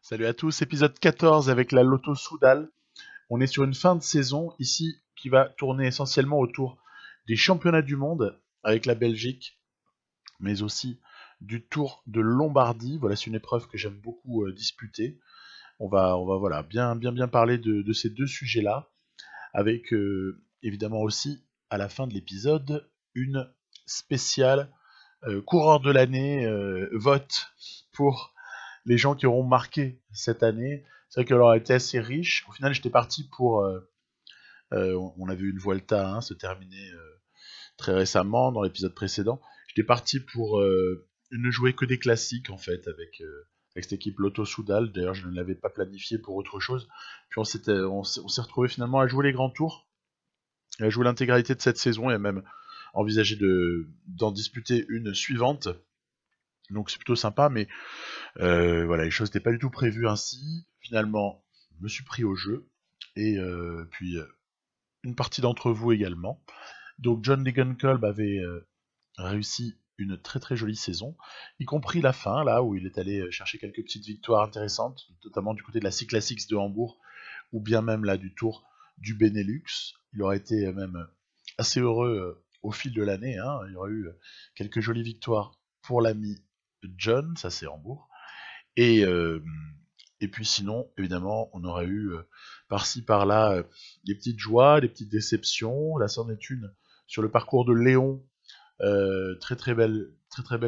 Salut à tous, épisode 14 avec la Lotto Soudal. On est sur une fin de saison ici qui va tourner essentiellement autour des championnats du monde avec la Belgique, mais aussi du Tour de Lombardie. Voilà, c'est une épreuve que j'aime beaucoup disputer. On va voilà, bien parler de ces deux sujets-là, avec évidemment aussi à la fin de l'épisode une spéciale coureur de l'année vote pour les gens qui auront marqué cette année. C'est vrai qu'elle aurait été assez riche. Au final, j'étais parti pour. On a vu une Vuelta se terminer très récemment dans l'épisode précédent. J'étais parti pour ne jouer que des classiques en fait avec cette équipe Lotto Soudal. D'ailleurs, je ne l'avais pas planifié pour autre chose. Puis on s'est retrouvé finalement à jouer les grands tours, à jouer l'intégralité de cette saison et même envisager d'en disputer une suivante. Donc c'est plutôt sympa, mais voilà, les choses n'étaient pas du tout prévues ainsi. Finalement, je me suis pris au jeu. Et puis, une partie d'entre vous également. Donc, John Degenkolb avait réussi une très très jolie saison, y compris la fin, là, où il est allé chercher quelques petites victoires intéressantes, notamment du côté de la Cyclassics de Hambourg, ou bien même là du Tour du Benelux. Il aurait été même assez heureux au fil de l'année. Il y aurait eu quelques jolies victoires pour l'ami John, ça c'est Hambourg. Et, euh, et puis sinon, évidemment, on aurait eu par-ci par-là des petites joies, des petites déceptions. Là, c'en est une sur le parcours de Léon. Très très belle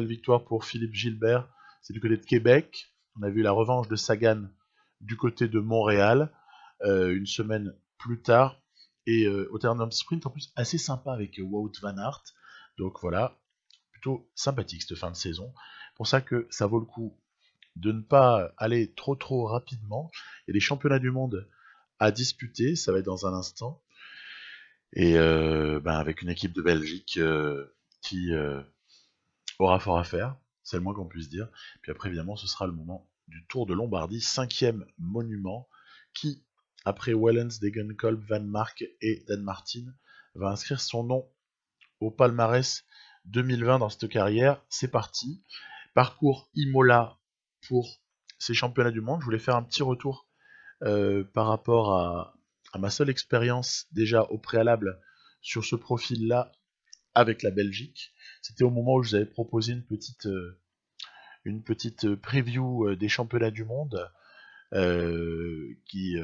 victoire pour Philippe Gilbert. C'est du côté de Québec. On a vu la revanche de Sagan du côté de Montréal une semaine plus tard. Et au Ternum Sprint, en plus, assez sympa avec Wout van Aert. Donc voilà, plutôt sympathique cette fin de saison. Pour ça que ça vaut le coup de ne pas aller trop rapidement. Il y a des championnats du monde à disputer, ça va être dans un instant. Et avec une équipe de Belgique qui aura fort à faire, c'est le moins qu'on puisse dire. Puis après, évidemment, ce sera le moment du Tour de Lombardie, 5e monument, qui, après Wellens, Degenkolb, Van Mark et Dan Martin, va inscrire son nom au palmarès 2020 dans cette carrière. C'est parti. Parcours Imola pour ces championnats du monde. Je voulais faire un petit retour par rapport à ma seule expérience déjà au préalable sur ce profil-là avec la Belgique. C'était au moment où je vous avais proposé une petite preview des championnats du monde qui,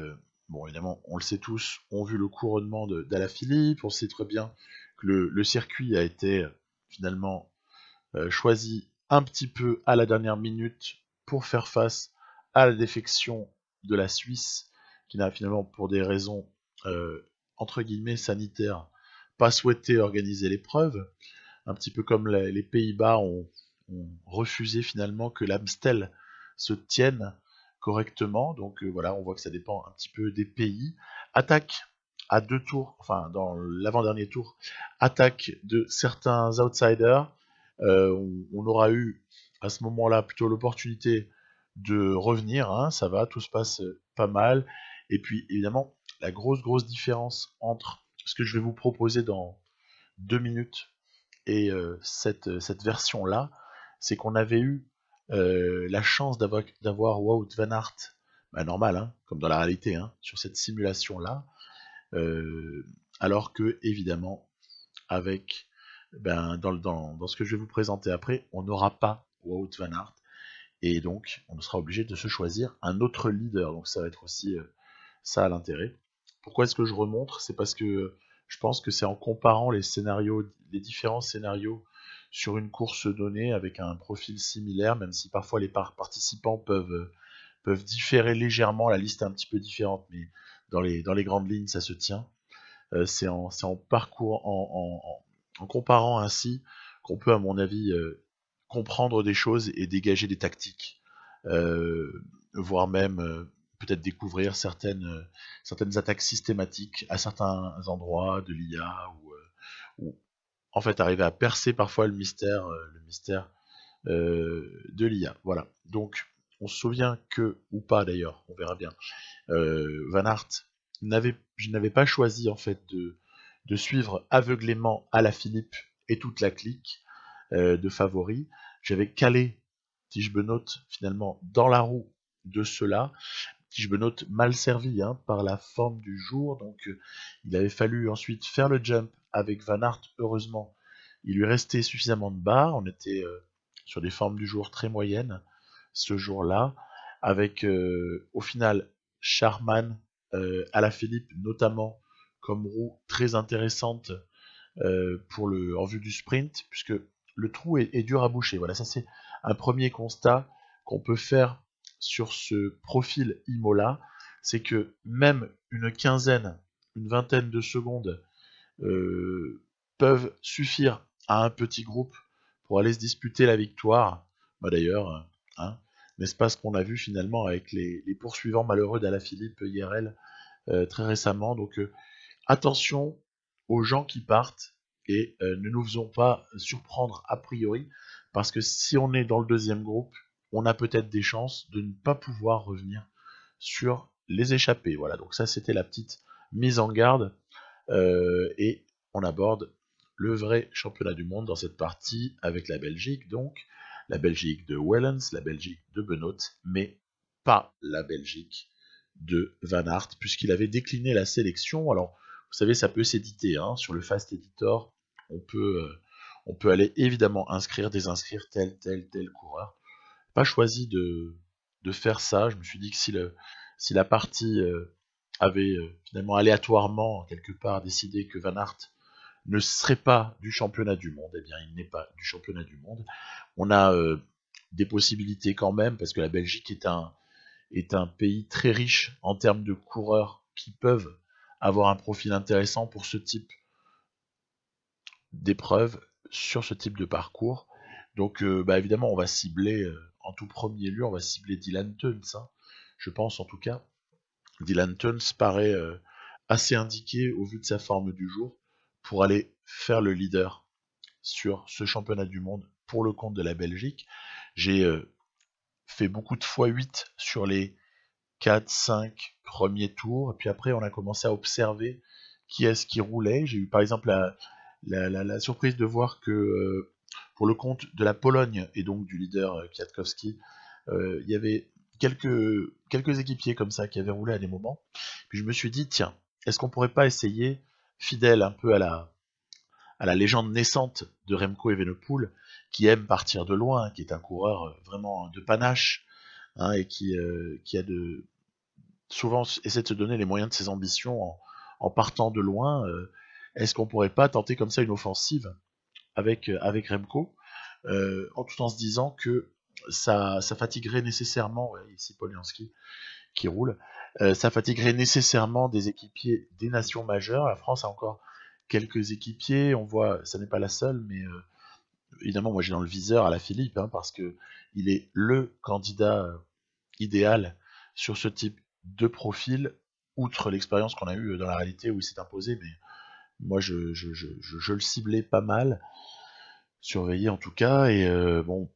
bon évidemment, on le sait tous, ont vu le couronnement d'Alaphilippe. On sait très bien que le circuit a été finalement choisi un petit peu à la dernière minute pour faire face à la défection de la Suisse, qui n'a finalement, pour des raisons entre guillemets sanitaires, pas souhaité organiser l'épreuve. Un petit peu comme les Pays-Bas ont refusé finalement que l'Amstel se tienne correctement. Donc voilà, on voit que ça dépend un petit peu des pays. Attaque à deux tours, enfin dans l'avant-dernier tour, attaque de certains outsiders. On aura eu à ce moment-là plutôt l'opportunité de revenir, ça va, tout se passe pas mal. Et puis évidemment, la grosse différence entre ce que je vais vous proposer dans 2 minutes et cette version-là, c'est qu'on avait eu la chance d'avoir Wout van Aert, normal, comme dans la réalité, sur cette simulation-là, euh, alors que, évidemment, avec dans ce que je vais vous présenter après, on n'aura pas Wout van Aert, et donc on sera obligé de se choisir un autre leader. Donc ça va être aussi ça à l'intérêt. Pourquoi est-ce que je remontre? C'est parce que je pense que c'est en comparant les scénarios, les différents scénarios sur une course donnée avec un profil similaire, même si parfois les participants peuvent différer légèrement, la liste est un petit peu différente, mais dans les grandes lignes ça se tient. C'est en parcours, en comparant ainsi qu'on peut, à mon avis, comprendre des choses et dégager des tactiques, voire même peut-être découvrir certaines attaques systématiques à certains endroits de l'IA ou en fait arriver à percer parfois le mystère de l'IA. Voilà. Donc on se souvient que, ou pas d'ailleurs, on verra bien, Van Aert je n'avais pas choisi en fait de suivre aveuglément Alaphilippe et toute la clique de favoris. J'avais calé, si je me note finalement, dans la roue de cela, qui je me note mal servi par la forme du jour. Donc il avait fallu ensuite faire le jump avec Van Aert, heureusement. Il lui restait suffisamment de barres, on était sur des formes du jour très moyennes ce jour-là, avec au final Charman, Alaphilippe notamment, comme roue très intéressante en vue du sprint, puisque le trou est dur à boucher. Voilà, ça c'est un premier constat qu'on peut faire sur ce profil Imola, c'est que même une vingtaine de secondes peuvent suffire à un petit groupe pour aller se disputer la victoire. Bah d'ailleurs, n'est-ce pas ce qu'on a vu finalement avec les poursuivants malheureux d'Alaphilippe IRL très récemment. Donc attention aux gens qui partent et ne nous faisons pas surprendre a priori, parce que si on est dans le deuxième groupe, on a peut-être des chances de ne pas pouvoir revenir sur les échappées. Voilà, donc ça c'était la petite mise en garde, et on aborde le vrai championnat du monde dans cette partie avec la Belgique, donc la Belgique de Wellens, la Belgique de Benoît, mais pas la Belgique de Van Aert, puisqu'il avait décliné la sélection. Alors, vous savez, ça peut s'éditer, sur le Fast Editor, on peut aller évidemment désinscrire tel coureur. Pas choisi de faire ça, je me suis dit que si la partie avait finalement aléatoirement, quelque part, décidé que Van Aert ne serait pas du championnat du monde, eh bien il n'est pas du championnat du monde. On a des possibilités quand même, parce que la Belgique est un pays très riche en termes de coureurs qui peuvent avoir un profil intéressant pour ce type d'épreuve, sur ce type de parcours. Donc évidemment on va cibler, en tout premier lieu, on va cibler Dylan Teuns, je pense en tout cas. Dylan Teuns paraît assez indiqué au vu de sa forme du jour pour aller faire le leader sur ce championnat du monde pour le compte de la Belgique. J'ai fait beaucoup de x8 sur les 4-5 premiers tours, et puis après on a commencé à observer qui est-ce qui roulait. J'ai eu par exemple la surprise de voir que pour le compte de la Pologne et donc du leader Kwiatkowski, il y avait quelques équipiers comme ça qui avaient roulé à des moments. Puis je me suis dit, tiens, est-ce qu'on pourrait pas essayer, fidèle un peu à la légende naissante de Remco Evenepoel, qui aime partir de loin, qui est un coureur vraiment de panache, et qui souvent essaie de se donner les moyens de ses ambitions en partant de loin. Est-ce qu'on pourrait pas tenter comme ça une offensive avec Remco, tout en se disant que ça fatiguerait nécessairement, ici Polianski qui roule, ça fatiguerait nécessairement des équipiers des nations majeures. La France a encore quelques équipiers, on voit, ça n'est pas la seule, mais évidemment moi j'ai dans le viseur Alaphilippe, parce que il est le candidat idéal sur ce type de profil, outre l'expérience qu'on a eue dans la réalité où il s'est imposé, mais moi je le ciblais pas mal, surveillé en tout cas, et bon,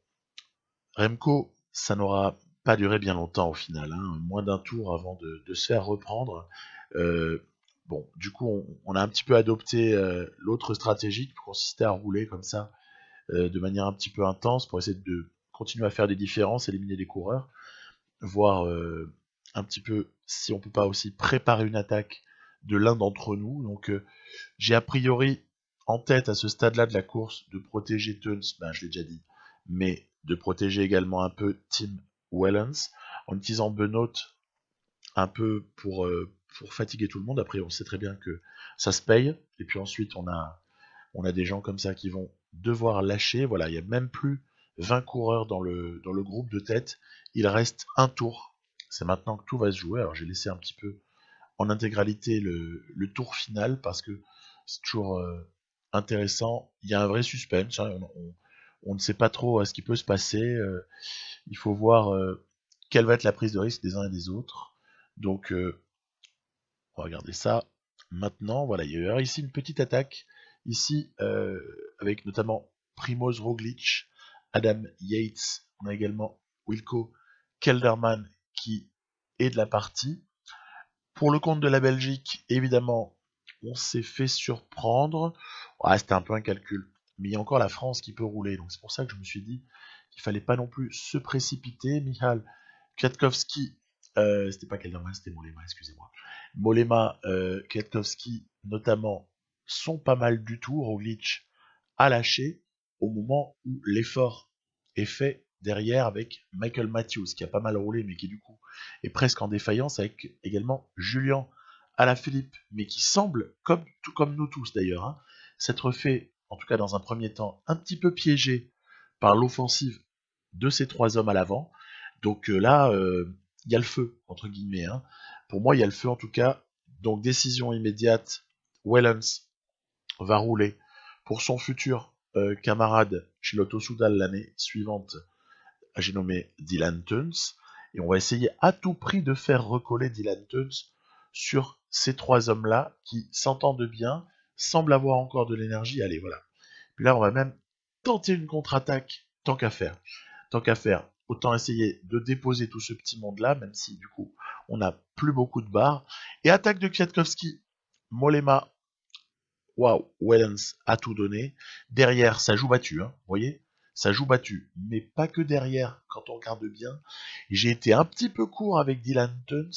Remco, ça n'aura pas duré bien longtemps au final, moins d'un tour avant de se faire reprendre. Bon, du coup, on a un petit peu adopté l'autre stratégie qui consistait à rouler comme ça, de manière un petit peu intense pour essayer de continuer à faire des différences, éliminer des coureurs, voir un petit peu si on peut pas aussi préparer une attaque de l'un d'entre nous. Donc j'ai a priori en tête à ce stade-là de la course de protéger Teuns, je l'ai déjà dit, mais de protéger également un peu Tim Wellens, en utilisant Benoît un peu pour fatiguer tout le monde. Après on sait très bien que ça se paye, et puis ensuite on a des gens comme ça qui vont devoir lâcher. Voilà, il n'y a même plus 20 coureurs dans le groupe de tête, il reste un tour, c'est maintenant que tout va se jouer. Alors j'ai laissé un petit peu en intégralité le tour final, parce que c'est toujours intéressant, il y a un vrai suspense, on ne sait pas trop ce qui peut se passer, il faut voir quelle va être la prise de risque des uns et des autres. Donc on va regarder ça maintenant. Voilà, il y a eu ici une petite attaque ici, avec notamment Primoz Roglic, Adam Yates, on a également Wilco Kelderman qui est de la partie. Pour le compte de la Belgique, évidemment, on s'est fait surprendre. C'était un peu un calcul, mais il y a encore la France qui peut rouler, donc c'est pour ça que je me suis dit qu'il fallait pas non plus se précipiter. Michal Kwiatkowski, c'était pas Kelderman, c'était Mollema, excusez-moi. Mollema, Kwiatkowski, notamment, sont pas mal du tout. Roglic a lâché au moment où l'effort est fait derrière avec Michael Matthews, qui a pas mal roulé, mais qui du coup est presque en défaillance, avec également Julian Alaphilippe, mais qui semble, tout comme nous tous d'ailleurs, hein, s'être fait, en tout cas dans un premier temps, un petit peu piégé par l'offensive de ces trois hommes à l'avant. Donc là, il y a le feu, entre guillemets. Hein. Pour moi, il y a le feu en tout cas. Donc décision immédiate, Wellens va rouler pour son futur camarade chez Lotto Soudal l'année suivante, j'ai nommé Dylan Teuns. Et on va essayer à tout prix de faire recoller Dylan Teuns sur ces trois hommes-là qui s'entendent bien, semblent avoir encore de l'énergie. Allez, voilà. Puis là, on va même tenter une contre-attaque, tant qu'à faire. Tant qu'à faire, autant essayer de déposer tout ce petit monde-là, même si du coup, on n'a plus beaucoup de barres. Et attaque de Kwiatkowski, Mollema, waouh, Wellens a tout donné. Derrière, ça joue battu, hein, vous voyez, ça joue battu. Mais pas que derrière, quand on regarde bien. J'ai été un petit peu court avec Dylan Teuns,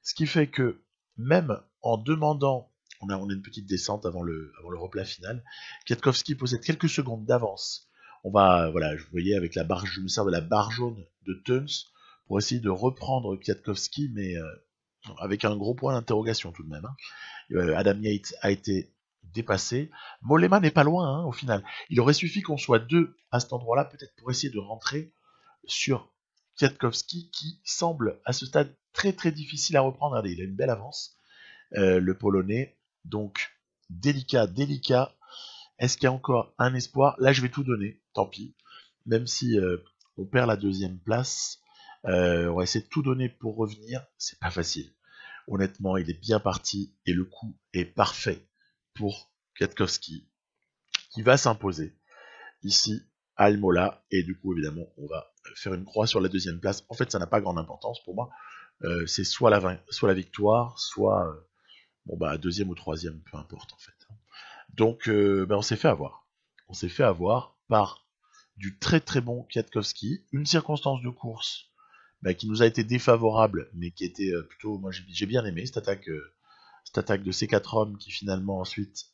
ce qui fait que même en demandant, on a une petite descente avant le replat final, Kwiatkowski possède quelques secondes d'avance. On va, voilà, vous voyez, avec la barre, je me sers de la barre jaune de Teuns pour essayer de reprendre Kwiatkowski, mais avec un gros point d'interrogation tout de même. Hein. Adam Yates a été dépassé. Mollema n'est pas loin, hein, au final. Il aurait suffi qu'on soit deux à cet endroit-là, peut-être pour essayer de rentrer sur Kwiatkowski, qui semble à ce stade très très difficile à reprendre. Regardez, il a une belle avance, le Polonais. Donc, délicat. Est-ce qu'il y a encore un espoir? Là, je vais tout donner, tant pis. Même si on perd la deuxième place, on va essayer de tout donner pour revenir. C'est pas facile. Honnêtement, il est bien parti et le coup est parfait pour Kwiatkowski, qui va s'imposer ici à Almola. Et du coup, évidemment, on va faire une croix sur la deuxième place. En fait, ça n'a pas grande importance pour moi. C'est soit la victoire, soit deuxième ou troisième, peu importe en fait. Donc, on s'est fait avoir. On s'est fait avoir par du très très bon Kwiatkowski, une circonstance de course qui nous a été défavorable, mais qui était plutôt, moi j'ai bien aimé cette attaque de ces quatre hommes qui finalement ensuite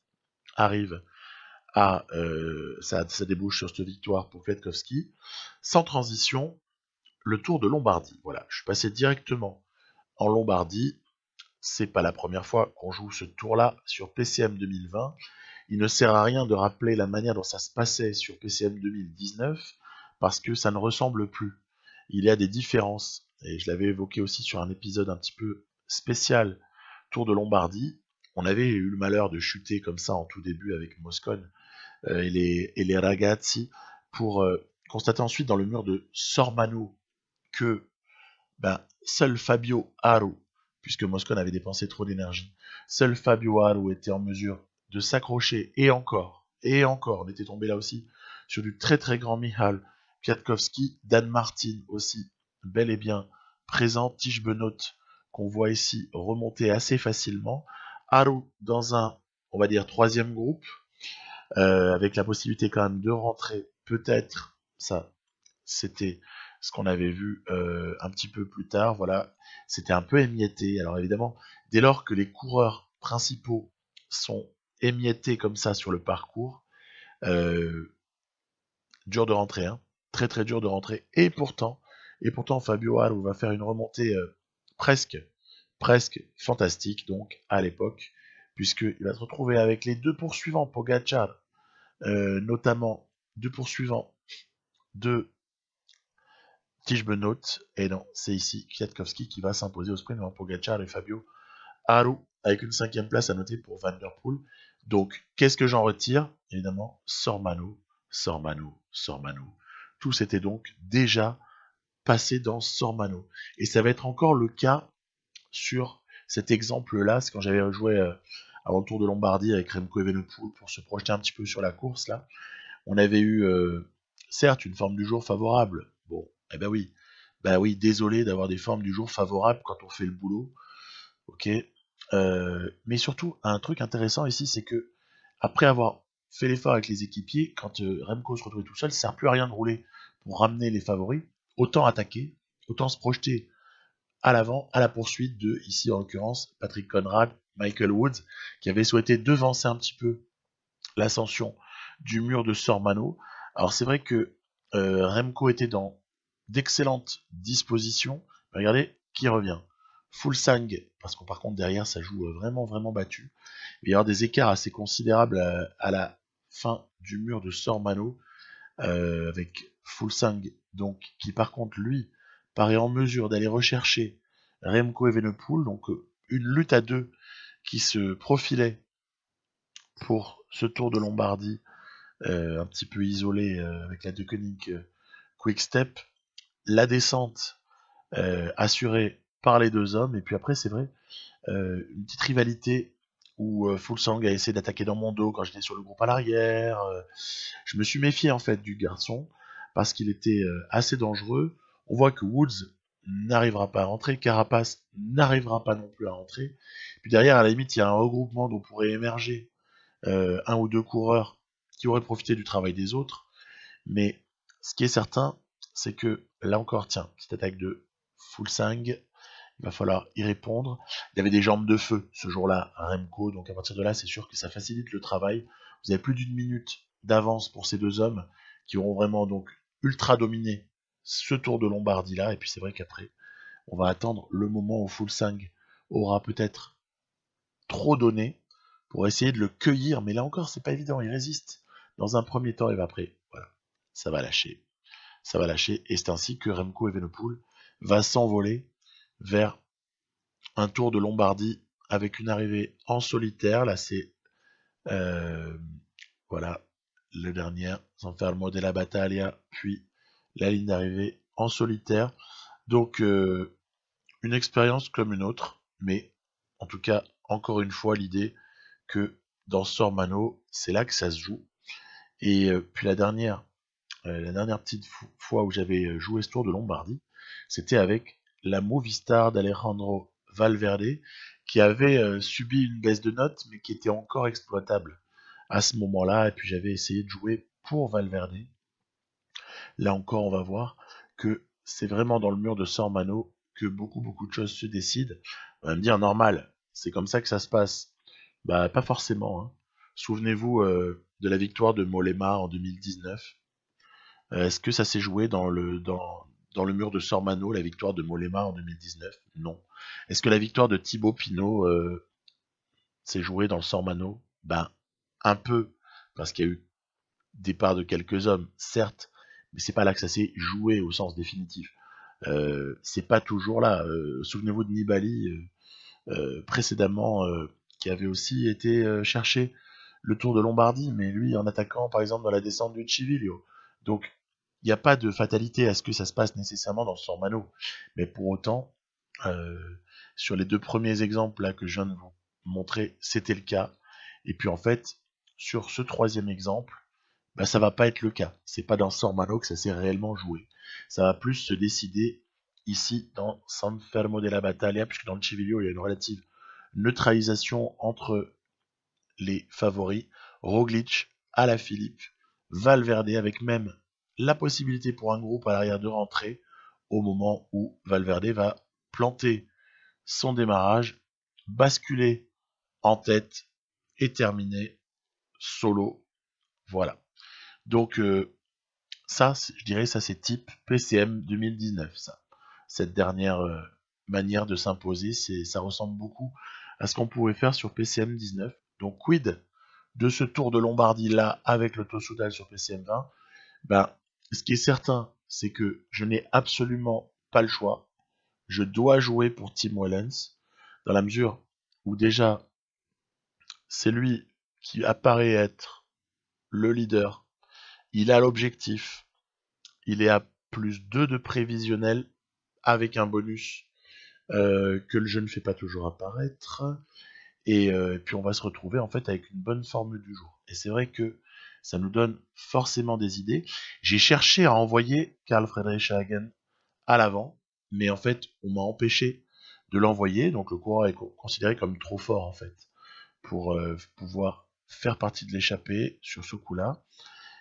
arrive à ça débouche sur cette victoire pour Kwiatkowski. Sans transition, le Tour de Lombardie. Voilà, je suis passé directement en Lombardie. C'est pas la première fois qu'on joue ce tour-là sur PCM 2020. Il ne sert à rien de rappeler la manière dont ça se passait sur PCM 2019 parce que ça ne ressemble plus. Il y a des différences, et je l'avais évoqué aussi sur un épisode un petit peu spécial Tour de Lombardie. On avait eu le malheur de chuter comme ça en tout début avec Moscone et les ragazzi pour constater ensuite dans le mur de Sormano que seul Fabio Aru, puisque Moscone avait dépensé trop d'énergie, seul Fabio Aru était en mesure de s'accrocher, et encore, on était tombé là aussi sur du très très grand Michal Kwiatkowski, Dan Martin aussi, bel et bien présent, Tige Benoît, qu'on voit ici remonter assez facilement, Aru dans un, on va dire, troisième groupe, avec la possibilité quand même de rentrer, peut-être, ça, c'était ce qu'on avait vu un petit peu plus tard, voilà, c'était un peu émietté. Alors évidemment, dès lors que les coureurs principaux sont émiettés comme ça sur le parcours, dur de rentrer, hein, très très dur de rentrer. Et pourtant Fabio Aru va faire une remontée presque fantastique donc à l'époque, puisqu'il va se retrouver avec les deux poursuivants Pogacar, notamment deux poursuivants de Tige Benoît, et non, c'est ici Kwiatkowski qui va s'imposer au sprint devant Pogacar et Fabio Aru, avec une cinquième place à noter pour Van Der Poel. Donc, qu'est-ce que j'en retire? Évidemment, Sormano. Tout s'était donc déjà passé dans Sormano. Et ça va être encore le cas sur cet exemple-là, c'est quand j'avais joué avant le Tour de Lombardie avec Remco Evenepoel pour se projeter un petit peu sur la course, là. On avait eu, certes, une forme du jour favorable. Bon, oui. Désolé d'avoir des formes du jour favorables quand on fait le boulot. Ok. Mais surtout, un truc intéressant ici, c'est que après avoir fait l'effort avec les équipiers, quand Remco se retrouvait tout seul, ça ne sert plus à rien de rouler pour ramener les favoris. Autant attaquer, autant se projeter à l'avant, à la poursuite de, ici en l'occurrence, Patrick Conrad, Michael Woods, qui avait souhaité devancer un petit peu l'ascension du mur de Sormano. Alors c'est vrai que Remco était dans d'excellentes dispositions. Regardez qui revient. Fuglsang, parce que par contre derrière ça joue vraiment battu. Il va y avoir des écarts assez considérables à la fin du mur de Sormano, avec Fuglsang, donc qui par contre lui paraît en mesure d'aller rechercher Remco Evenepoel, donc une lutte à deux qui se profilait pour ce Tour de Lombardie, un petit peu isolé avec la Deceuninck Quick Step, la descente assurée par les deux hommes, et puis après c'est vrai, une petite rivalité où Fuglsang a essayé d'attaquer dans mon dos quand j'étais sur le groupe à l'arrière. Je me suis méfié en fait du garçon parce qu'il était assez dangereux. On voit que Woods n'arrivera pas à rentrer, Carapace n'arrivera pas non plus à rentrer. Puis derrière, à la limite, il y a un regroupement dont pourrait émerger un ou deux coureurs qui auraient profité du travail des autres. Mais ce qui est certain, c'est que là encore, tiens, petite attaque de Fuglsang, il va falloir y répondre. Il avait des jambes de feu ce jour-là, Remco, donc à partir de là, c'est sûr que ça facilite le travail. Vous avez plus d'une minute d'avance pour ces deux hommes qui auront vraiment donc ultra dominé ce Tour de Lombardie là, et puis c'est vrai qu'après, on va attendre le moment où Fuglsang aura peut-être trop donné pour essayer de le cueillir, mais là encore, c'est pas évident, il résiste dans un premier temps, et va après, voilà, ça va lâcher, et c'est ainsi que Remco Evenepoel va s'envoler vers un Tour de Lombardie avec une arrivée en solitaire. Là, c'est voilà le dernier, San Fermo della Battaglia, puis la ligne d'arrivée en solitaire. Donc une expérience comme une autre, mais en tout cas, encore une fois, l'idée que dans Sormano, c'est là que ça se joue. Et puis la dernière petite fois où j'avais joué ce Tour de Lombardie, c'était avec la Movistar d'Alejandro Valverde, qui avait subi une baisse de notes, mais qui était encore exploitable à ce moment-là. Et puis j'avais essayé de jouer pour Valverde. Là encore, on va voir que c'est vraiment dans le mur de Sormano que beaucoup de choses se décident. On va me dire normal, c'est comme ça que ça se passe. Bah pas forcément. Hein. Souvenez-vous de la victoire de Mollema en 2019. Est-ce que ça s'est joué dans le mur de Sormano, la victoire de Mollema en 2019? Non. Est-ce que la victoire de Thibaut Pinot s'est jouée dans le Sormano? Ben, un peu, parce qu'il y a eu départ de quelques hommes, certes, mais c'est pas là que ça s'est joué au sens définitif. C'est pas toujours là. Souvenez-vous de Nibali précédemment, qui avait aussi été chercher le Tour de Lombardie, mais lui en attaquant par exemple dans la descente du Civiglio. Donc il n'y a pas de fatalité à ce que ça se passe nécessairement dans ce Sormano. Mais pour autant, sur les deux premiers exemples là que je viens de vous montrer, c'était le cas. Et puis en fait, sur ce troisième exemple, bah, ça va pas être le cas. C'est pas dans Sormano que ça s'est réellement joué. Ça va plus se décider ici dans San Fermo della Battaglia, puisque dans le Civiglio, il y a une relative neutralisation entre les favoris. Roglic, Alaphilippe, Valverde, avec même la possibilité pour un groupe à l'arrière de rentrer au moment où Valverde va planter son démarrage, basculer en tête et terminer solo. Voilà. Donc ça, je dirais, ça c'est type PCM 2019, ça. Cette dernière manière de s'imposer, ça ressemble beaucoup à ce qu'on pouvait faire sur PCM 19. Donc quid de ce Tour de Lombardie là avec le Tosoudal sur PCM 20? Ben, ce qui est certain, c'est que je n'ai absolument pas le choix. Je dois jouer pour Tim Wellens, dans la mesure où déjà, c'est lui qui apparaît être le leader. Il a l'objectif. Il est à plus 2 de prévisionnel avec un bonus que je ne fais pas toujours apparaître. Et puis on va se retrouver en fait avec une bonne formule du jour. Et c'est vrai que ça nous donne forcément des idées. J'ai cherché à envoyer Karl Friedrich Hagen à l'avant, mais en fait on m'a empêché de l'envoyer, donc le coureur est considéré comme trop fort en fait pour pouvoir faire partie de l'échappée sur ce coup-là.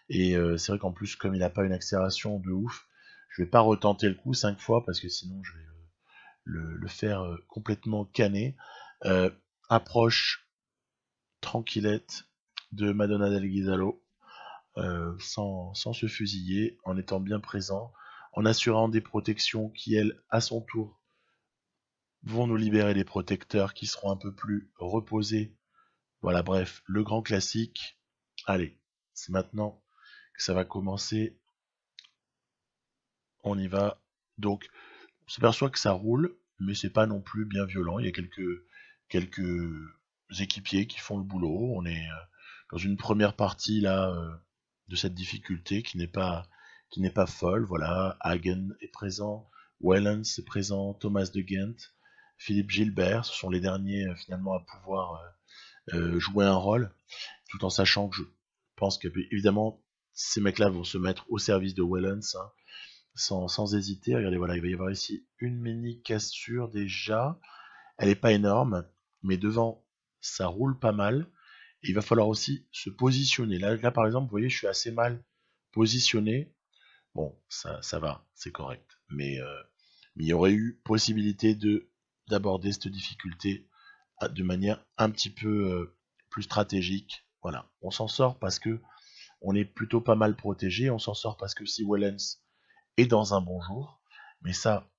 Et c'est vrai qu'en plus, comme il n'a pas une accélération de ouf, Je vais pas retenter le coup 5 fois parce que sinon je vais le faire complètement canner. Approche tranquillette de Madonna del Guisalo, sans se fusiller, en étant bien présent, en assurant des protections qui, elles, à son tour, vont nous libérer des protecteurs qui seront un peu plus reposés. Voilà, bref, le grand classique. Allez, c'est maintenant que ça va commencer. On y va. Donc, on s'aperçoit que ça roule, mais c'est pas non plus bien violent. Il y a quelques équipiers qui font le boulot. On est dans une première partie là de cette difficulté qui n'est pas folle. Voilà, Hagen est présent, Wellens est présent, Thomas de Ghent, Philippe Gilbert. Ce sont les derniers finalement à pouvoir jouer un rôle, tout en sachant que je pense que évidemment ces mecs-là vont se mettre au service de Wellens. Hein, sans hésiter. Regardez, voilà, il va y avoir ici une mini cassure déjà. Elle n'est pas énorme, mais devant, ça roule pas mal. Et il va falloir aussi se positionner. Là, par exemple, vous voyez, je suis assez mal positionné. Bon, ça va, c'est correct. Mais il y aurait eu possibilité d'aborder cette difficulté de manière un petit peu plus stratégique. Voilà, on s'en sort parce que on est plutôt pas mal protégé. On s'en sort parce que si Wellens et dans un bon jour. Mais ça,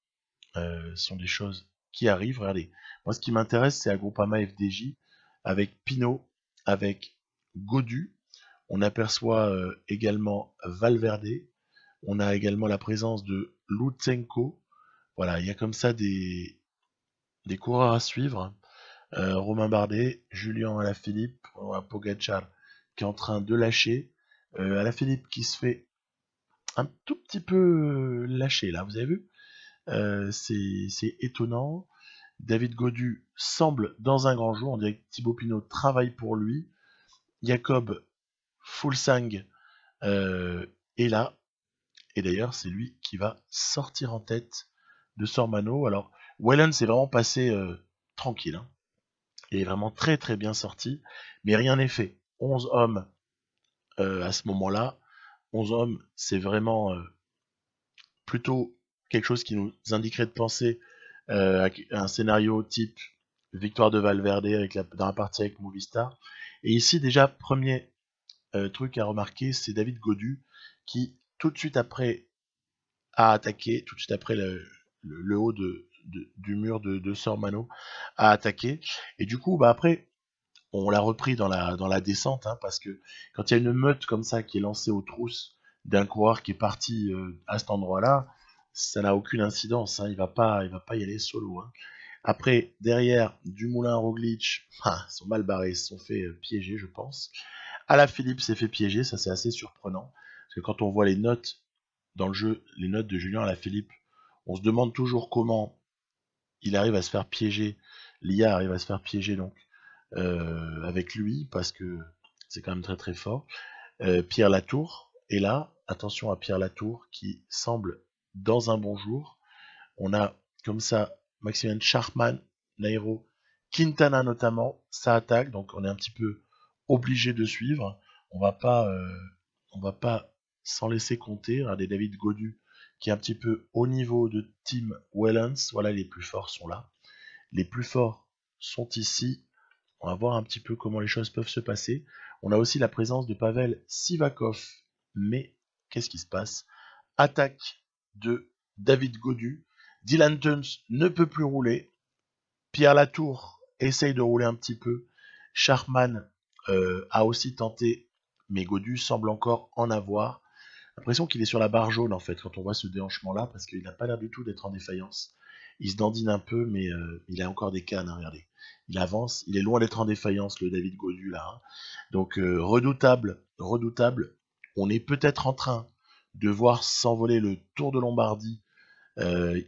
sont des choses qui arrivent. Regardez, moi ce qui m'intéresse, c'est Groupama FDJ, avec Pinot, avec Godu. On aperçoit également Valverde. On a également la présence de Lutsenko. Voilà, il y a comme ça des coureurs à suivre. Romain Bardet, Julien Alaphilippe, Pogacar qui est en train de lâcher. Alaphilippe qui se fait un tout petit peu lâché là, vous avez vu, c'est étonnant. David Godu semble dans un grand jour, on dirait que Thibaut Pinot travaille pour lui. Jacob Fulsang est là, et d'ailleurs c'est lui qui va sortir en tête de Sormano. Alors Wellen s'est vraiment passé tranquille, hein. Il est vraiment très très bien sorti, mais rien n'est fait. 11 hommes à ce moment-là, 11 hommes, c'est vraiment plutôt quelque chose qui nous indiquerait de penser à un scénario type victoire de Valverde dans la partie avec Movistar. Et ici, déjà, premier truc à remarquer, c'est David Godu qui, tout de suite après, a attaqué, tout de suite après le haut du mur de Sormano, a attaqué. Et du coup, bah après, on l'a repris dans la descente, hein, parce que quand il y a une meute comme ça qui est lancée aux trousses d'un coureur qui est parti à cet endroit-là, ça n'a aucune incidence, hein, il va pas y aller solo. Hein. Après, derrière, Dumoulin, Roglic, ils sont mal barrés, ils se sont fait piéger, je pense. Alaphilippe s'est fait piéger, ça c'est assez surprenant, parce que quand on voit les notes dans le jeu, les notes de Julien Alaphilippe, on se demande toujours comment il arrive à se faire piéger, l'IA arrive à se faire piéger donc avec lui, parce que c'est quand même très très fort. Pierre Latour est là, attention à Pierre Latour qui semble dans un bon jour. On a comme ça Maximilian Schachmann, Nairo, Quintana notamment, ça attaque, donc on est un petit peu obligé de suivre. On va pas s'en laisser compter. Regardez David Godu qui est un petit peu au niveau de Tim Wellens. Voilà, les plus forts sont là. Les plus forts sont ici. On va voir un petit peu comment les choses peuvent se passer. On a aussi la présence de Pavel Sivakov. Mais qu'est-ce qui se passe? Attaque de David Godu. Dylan Teuns ne peut plus rouler. Pierre Latour essaye de rouler un petit peu. Schachmann a aussi tenté, mais Godu semble encore en avoir. L'impression qu'il est sur la barre jaune en fait quand on voit ce déhanchement-là, parce qu'il n'a pas l'air du tout d'être en défaillance. Il se dandine un peu, mais il a encore des cannes, hein, regardez. Il avance, il est loin d'être en défaillance, le David Godu là. Hein. Donc redoutable. On est peut-être en train de voir s'envoler le Tour de Lombardie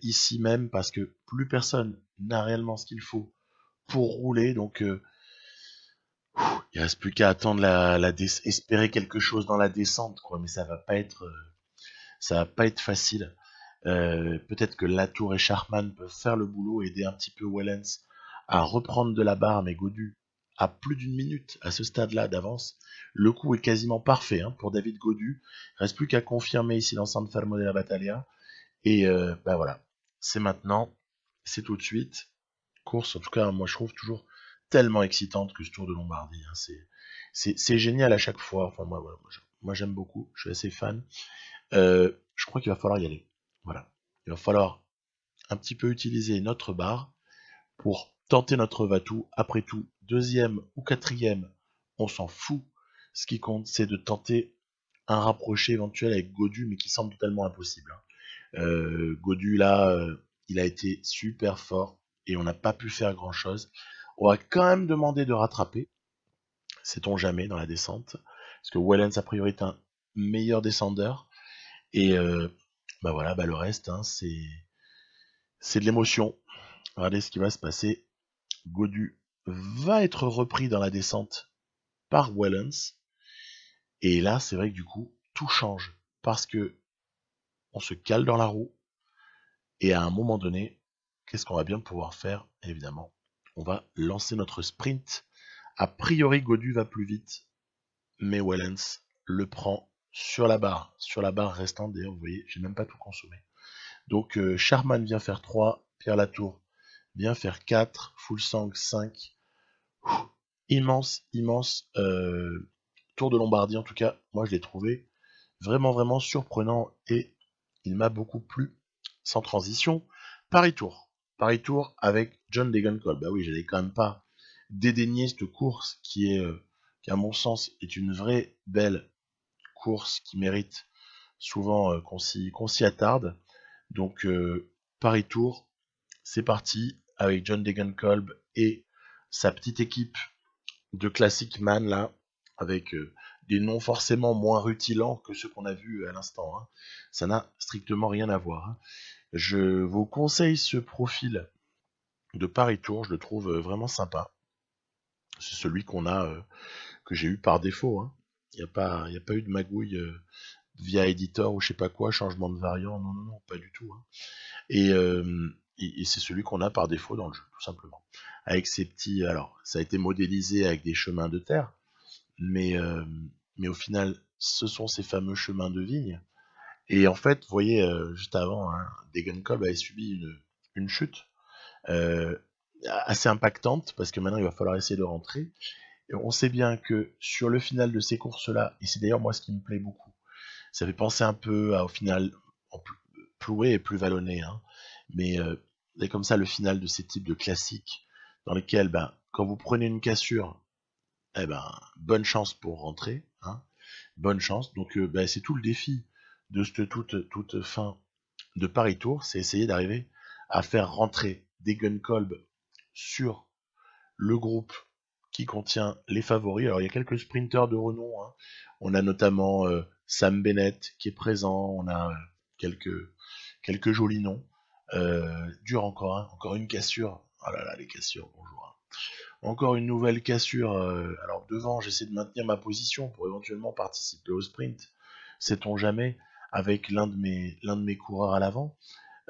ici même, parce que plus personne n'a réellement ce qu'il faut pour rouler. Donc il reste plus qu'à attendre espérer quelque chose dans la descente, quoi. Mais ça va pas être facile. Peut-être que Latour et Schachmann peuvent faire le boulot, aider un petit peu Wellens à reprendre de la barre, mais Godu a plus d'une minute à ce stade-là d'avance. Le coup est quasiment parfait, hein, pour David Godu. Il reste plus qu'à confirmer ici dans San Fermo della Battaglia. Et bah voilà, c'est maintenant, c'est tout de suite. Course, en tout cas, moi je trouve toujours tellement excitante que ce Tour de Lombardie. Hein. C'est génial à chaque fois. Enfin, moi, voilà, moi j'aime beaucoup, je suis assez fan. Je crois qu'il va falloir y aller. Voilà. Il va falloir un petit peu utiliser notre barre pour tenter notre va-tout. Après tout, deuxième ou quatrième, on s'en fout. Ce qui compte, c'est de tenter un rapproché éventuel avec Godu, mais qui semble totalement impossible. Hein. Godu, là, il a été super fort et on n'a pas pu faire grand-chose. On va quand même demander de rattraper, sait-on jamais, dans la descente, parce que Wellens, a priori, est un meilleur descendeur. Et bah voilà, bah le reste, hein, c'est de l'émotion. Regardez ce qui va se passer. Godu va être repris dans la descente par Wellens. Et là, c'est vrai que du coup, tout change. Parce que on se cale dans la roue. Et à un moment donné, qu'est-ce qu'on va bien pouvoir faire? Évidemment, on va lancer notre sprint. A priori, Godu va plus vite. Mais Wellens le prend sur la barre restante. D'ailleurs, vous voyez, j'ai même pas tout consommé. Donc, Charman vient faire 3. Pierre Latour vient faire 4. Fuglsang 5. Immense, immense Tour de Lombardie, en tout cas, moi je l'ai trouvé vraiment, vraiment surprenant et il m'a beaucoup plu. Sans transition, Paris-Tour. Paris-Tour avec John Degenkolb. Bah oui, j'allais quand même pas dédaigner cette course qui à mon sens, est une vraie belle course qui mérite souvent qu'on s'y attarde. Donc, Paris-Tour, c'est parti avec John Degenkolb et sa petite équipe de Classic Man là, avec des noms forcément moins rutilants que ceux qu'on a vus à l'instant. Hein. Ça n'a strictement rien à voir. Hein. Je vous conseille ce profil de Paris Tour, je le trouve vraiment sympa. C'est celui que j'ai eu par défaut. Hein. Il n'y a pas eu de magouille via éditeur ou je sais pas quoi, changement de variant. Non, non, non, pas du tout. Hein. Et c'est celui qu'on a par défaut dans le jeu, tout simplement. Avec ces petits, alors ça a été modélisé avec des chemins de terre, mais, euh, mais au final, ce sont ces fameux chemins de vigne. Et en fait, vous voyez, juste avant, hein, Degenkolb avait subi une chute euh, assez impactante, parce que maintenant il va falloir essayer de rentrer. Et on sait bien que sur le final de ces courses-là, et c'est d'ailleurs moi ce qui me plaît beaucoup, ça fait penser un peu au final, en Ploué et plus vallonné, hein, mais c'est comme ça le final de ces types de classiques, dans lesquels, ben, quand vous prenez une cassure, eh ben, bonne chance pour rentrer, hein, bonne chance. Donc, ben, c'est tout le défi de cette toute fin de Paris Tour, c'est essayer d'arriver à faire rentrer Degenkolb sur le groupe qui contient les favoris. Alors, il y a quelques sprinters de renom. Hein. On a notamment Sam Bennett qui est présent. On a quelques jolis noms. Dur encore, hein. Encore une cassure. Oh là là, les cassures, bonjour. Hein. Encore une nouvelle cassure. Alors devant, j'essaie de maintenir ma position pour éventuellement participer au sprint. Sait-on jamais avec l'un de mes coureurs à l'avant,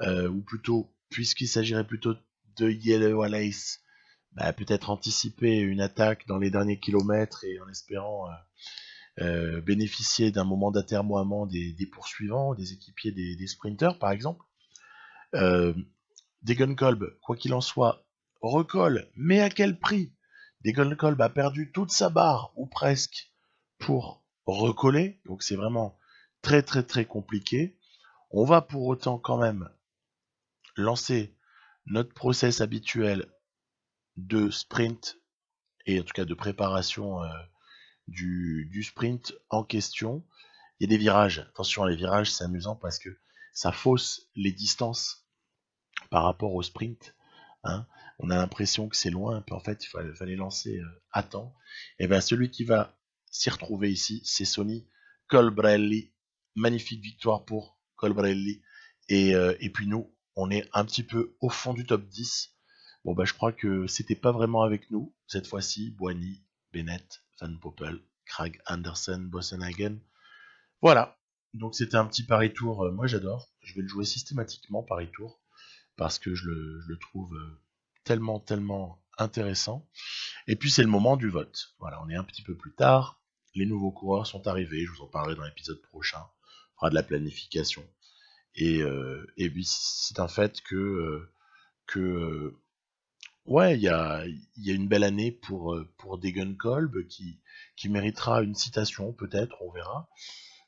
ou plutôt, puisqu'il s'agirait plutôt de Yellow Alice, bah, peut-être anticiper une attaque dans les derniers kilomètres et en espérant bénéficier d'un moment d'atermoiement des poursuivants, des équipiers des sprinters par exemple. Euh, Degenkolb, quoi qu'il en soit, recolle, mais à quel prix? Degenkolb a perdu toute sa barre, ou presque, pour recoller, donc c'est vraiment très très très compliqué. On va pour autant quand même lancer notre process habituel de sprint, et en tout cas de préparation du sprint en question. Il y a des virages, attention, les virages c'est amusant parce que ça fausse les distances par rapport au sprint. Hein. On a l'impression que c'est loin, puis en fait il fallait lancer à temps. Et bien celui qui va s'y retrouver ici, c'est Sonny Colbrelli. Magnifique victoire pour Colbrelli. Et puis nous, on est un petit peu au fond du top 10. Bon bah je crois que c'était pas vraiment avec nous cette fois-ci. Boigny, Bennett, Van Poppel, Krag, Andersen, Bossenhagen. Voilà. Donc c'était un petit pari tour. Moi j'adore. Je vais le jouer systématiquement pari tour parce que je le trouve tellement, tellement intéressant. Et puis c'est le moment du vote. Voilà, on est un petit peu plus tard. Les nouveaux coureurs sont arrivés. Je vous en parlerai dans l'épisode prochain. On fera de la planification. Et puis c'est un fait que ouais, il y a une belle année pour Degenkolb qui méritera une citation, peut-être, on verra.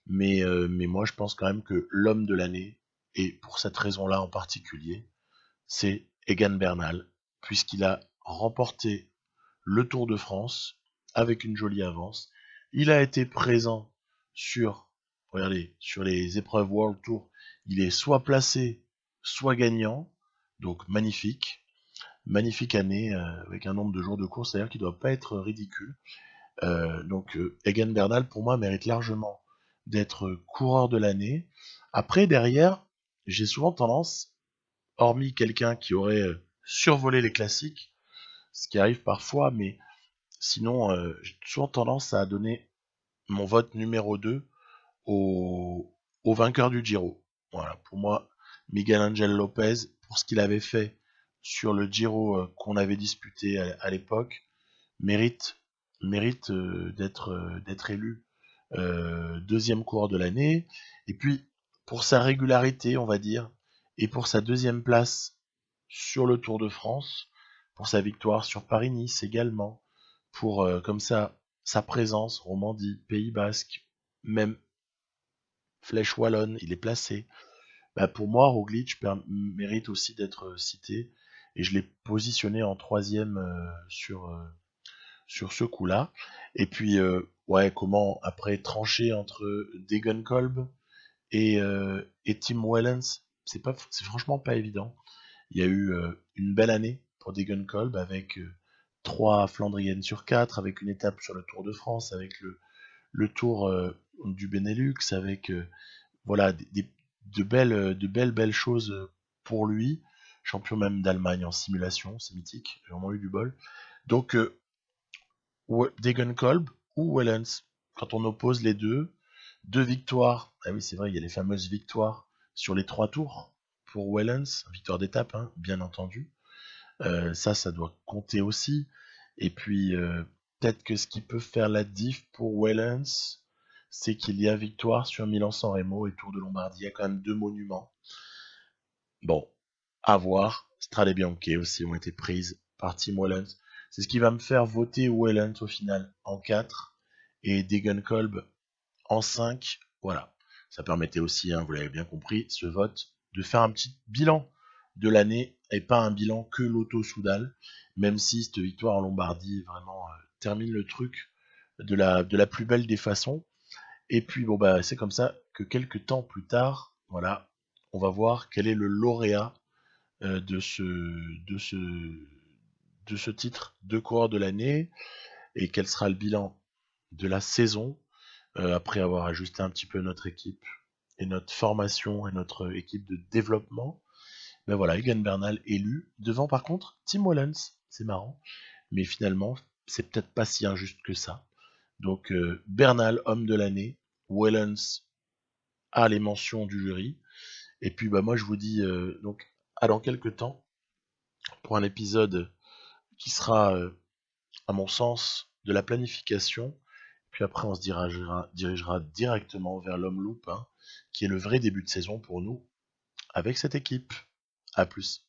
Mais moi, je pense quand même que l'homme de l'année, et pour cette raison-là en particulier, c'est Egan Bernal, puisqu'il a remporté le Tour de France avec une jolie avance. Il a été présent sur, regardez, sur les épreuves World Tour. Il est soit placé, soit gagnant. Donc magnifique. Magnifique année avec un nombre de jours de course d'ailleurs qui ne doit pas être ridicule. Egan Bernal pour moi mérite largement d'être coureur de l'année. Après derrière, j'ai souvent tendance, hormis quelqu'un qui aurait survolé les classiques, ce qui arrive parfois, mais sinon j'ai souvent tendance à donner mon vote numéro 2 au vainqueur du Giro. Voilà, pour moi, Miguel Angel Lopez, pour ce qu'il avait fait sur le Giro qu'on avait disputé à l'époque, mérite d'être élu deuxième coureur de l'année. Et puis, pour sa régularité, on va dire, et pour sa deuxième place sur le Tour de France, pour sa victoire sur Paris-Nice également, pour comme ça sa présence, Romandie, Pays Basque, même Flèche Wallonne, il est placé. Bah, pour moi, Roglic mérite aussi d'être cité, et je l'ai positionné en troisième sur ce coup-là. Et puis, ouais, comment après trancher entre Degenkolb et Tim Wellens, c'est franchement pas évident. Il y a eu une belle année pour Degenkolb avec 3 Flandriennes sur 4, avec une étape sur le Tour de France, avec le Tour du Benelux, avec voilà de belles choses pour lui. Champion même d'Allemagne en simulation, c'est mythique, j'ai vraiment eu du bol. Donc Degenkolb ou Wellens, quand on oppose les deux victoires, ah oui c'est vrai, il y a les fameuses victoires sur les 3 tours pour Wellens, victoire d'étape, hein, bien entendu. Ça doit compter aussi. Et puis peut-être que ce qui peut faire la diff pour Wellens, c'est qu'il y a victoire sur Milan-San Remo et Tour de Lombardie. Il y a quand même 2 monuments. Bon, à voir. Strade Bianche aussi ont été prises par Tim Wellens. C'est ce qui va me faire voter Wellens au final en 4 et Degenkolb en 5. Voilà. Ça permettait aussi, hein, vous l'avez bien compris, ce vote, de faire un petit bilan de l'année et pas un bilan que l'auto-Soudal, même si cette victoire en Lombardie vraiment termine le truc de la plus belle des façons. Et puis bon bah c'est comme ça que quelques temps plus tard, voilà, on va voir quel est le lauréat de ce titre de coureur de l'année et quel sera le bilan de la saison après avoir ajusté un petit peu notre équipe et notre formation et notre équipe de développement. Ben voilà, Egan Bernal élu devant par contre Tim Wellens, c'est marrant, mais finalement c'est peut-être pas si injuste que ça. Donc Bernal homme de l'année, Wellens a les mentions du jury. Et puis bah moi je vous dis donc à dans quelques temps pour un épisode qui sera à mon sens de la planification. Puis après on se dirigera directement vers l'homme loupe, hein, qui est le vrai début de saison pour nous avec cette équipe. À plus.